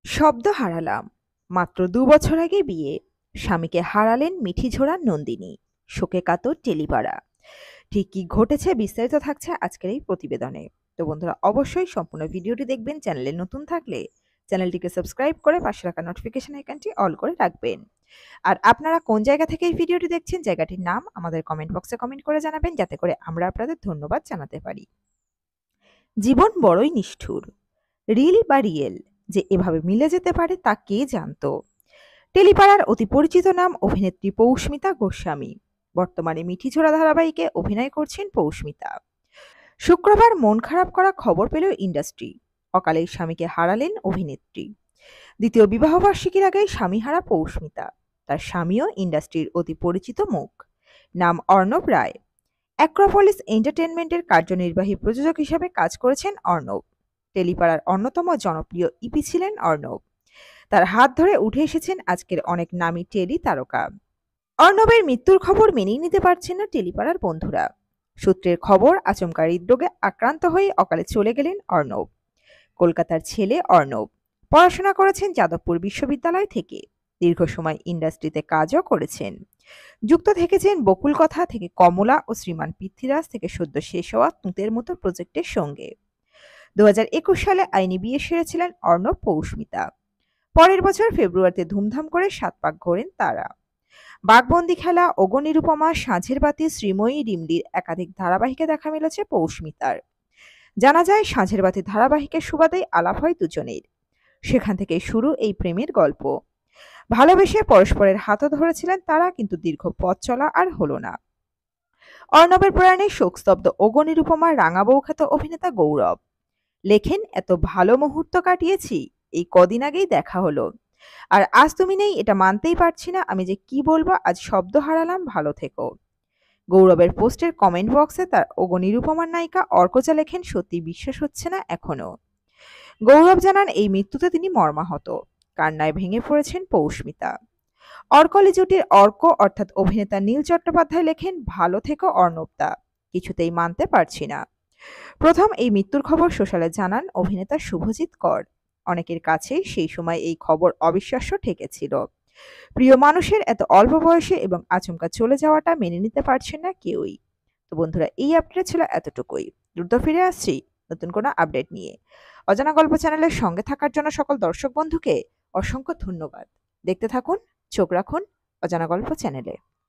শব্দ হারালাম। মাত্র ২ বছর আগে বিয়ে। স্বামীকে হারালেন মিঠিঝোড়ার নন্দিনী। শোকে কাতর টেলিপাড়া। ঠিক কি ঘটেছে বিস্তারিত থাকছে আজকের এই প্রতিবেদনে। তো বন্ধুরা, অবশ্যই সম্পূর্ণ ভিডিওটি দেখবেন। চ্যানেলে নতুন থাকলে চ্যানেলটিকে সাবস্ক্রাইব করে পাশে রাখা নোটিফিকেশন আইকনটি অল করে রাখবেন। আর আপনারা কোন জায়গা থেকে এই ভিডিওটি দেখছেন, জায়গাটির নাম আমাদের কমেন্ট বক্সে কমেন্ট করে জানাবেন, যাতে করে আমরা আপনাদের ধন্যবাদ জানাতে পারি। জীবন বড়ই নিষ্ঠুর। রিল বা রিয়েল যে এভাবে মিলে যেতে পারে তা কে জানতো। টেলিপাড়ার অতি পরিচিত নাম অভিনেত্রী পৌষ্মিতা গোস্বামী। বর্তমানে মিঠিঝোড়া ধারাবাহিকে অভিনয় করছেন পৌষ্মিতা। শুক্রবার মন খারাপ করা খবর পেল ইন্ডাস্ট্রি। অকালেই স্বামীকে হারালেন অভিনেত্রী। দ্বিতীয় বিবাহবার্ষিকীর আগেই স্বামীহারা পৌষ্মিতা। তার স্বামীও ইন্ডাস্ট্রির অতি পরিচিত মুখ। নাম অর্ণব রায়। অ্যাক্রোপলিস এন্টারটেনমেন্টের কার্যনির্বাহী প্রযোজক হিসেবে কাজ করেছেন অর্ণব। টেলিপাড়ার অন্যতম জনপ্রিয় ইপি ছিলেন অর্ণব। তার হাত ধরে উঠে এসেছেন আজকের অনেক নামী টেলি তারকা। অর্ণবের মৃত্যুর খবর মেনেই নিতে পারছেন না টেলিপাড়ার বন্ধুরা। সূত্রের খবর, আচমকা হৃদরোগে আক্রান্ত হয়ে অকালে চলে গেলেন অর্ণব। কলকাতার ছেলে অর্ণব পড়াশোনা করেছেন যাদবপুর বিশ্ববিদ্যালয় থেকে। দীর্ঘ সময় ইন্ডাস্ট্রিতে কাজও করেছেন। যুক্ত থেকেছেন বকুল কথা থেকে কমলা ও শ্রীমান পৃথ্বীরাজ থেকে সদ্য শেষ হওয়া তুঁতের মতো প্রজেক্টের সঙ্গে। ২০২১ সালে আইনি বিয়ে সেরেছিলেন অর্ণব পৌষ্মিতা। পরের বছর ফেব্রুয়ারিতে ধুমধাম করে ৭ পাক ঘোরেন তারা। বাঘবন্দি খেলা, অগ্নিরূপমা, সাঁঝের বাতি, শ্রীময়ী, রিমলির একাধিক ধারাবাহিকে দেখা মিলেছে পৌষ্মিতার। জানা যায়, সাঁঝের বাতি ধারাবাহিকের সুবাদেই আলাপ হয় দুজনের। সেখান থেকে শুরু এই প্রেমের গল্প। ভালোবেসে পরস্পরের হাতও ধরেছিলেন তারা, কিন্তু দীর্ঘ পথ চলা আর হলো না। অর্ণবের প্রয়াণে শোকস্তব্ধ অগ্নিরূপমার রাঙা বৌখ্যাত অভিনেতা গৌরব লেখেন, এত ভালো মুহূর্ত কাটিয়েছি, এই কদিন আগেই দেখা হলো। আর আজ তুমি নেই, এটা মানতেই পারছি না। আমি যে কি বলবো, আজ শব্দ হারালাম, ভালো থেকো। গৌরবের পোস্টের কমেন্ট বক্সে তার নিরুপমার নায়িকা অর্কজা লেখেন, সত্যি বিশ্বাস হচ্ছে না এখনো। গৌরব জানান, এই মৃত্যুতে তিনি মর্মাহত। কান্নায় ভেঙে পড়েছেন পৌষ্মিতা। অর্কলি জুটির অর্ক অর্থাৎ অভিনেতা নীল চট্টোপাধ্যায় লেখেন, ভালো থেকো অর্ণবদা, কিছুতেই মানতে পারছি না। প্রথম এই মৃত্যুর খবর সোশ্যালে জানান অভিনেতা শুভজিৎ কর। অনেকের কাছেই সেই সময় এই খবর অবিশ্বাস্য ঠেকেছিল। প্রিয় মানুষের এত অল্প বয়সে এবং আচমকা চলে যাওয়াটা মেনে নিতে পারছেন না কেউই। তো বন্ধুরা, এই আপডেট ছিল এতটুকুই। দ্রুত ফিরে আসছি নতুন কোনো আপডেট নিয়ে। অজানা গল্প চ্যানেলের সঙ্গে থাকার জন্য সকল দর্শক বন্ধুকে অসংখ্য ধন্যবাদ। দেখতে থাকুন, চোখ রাখুন অজানা গল্প চ্যানেলে।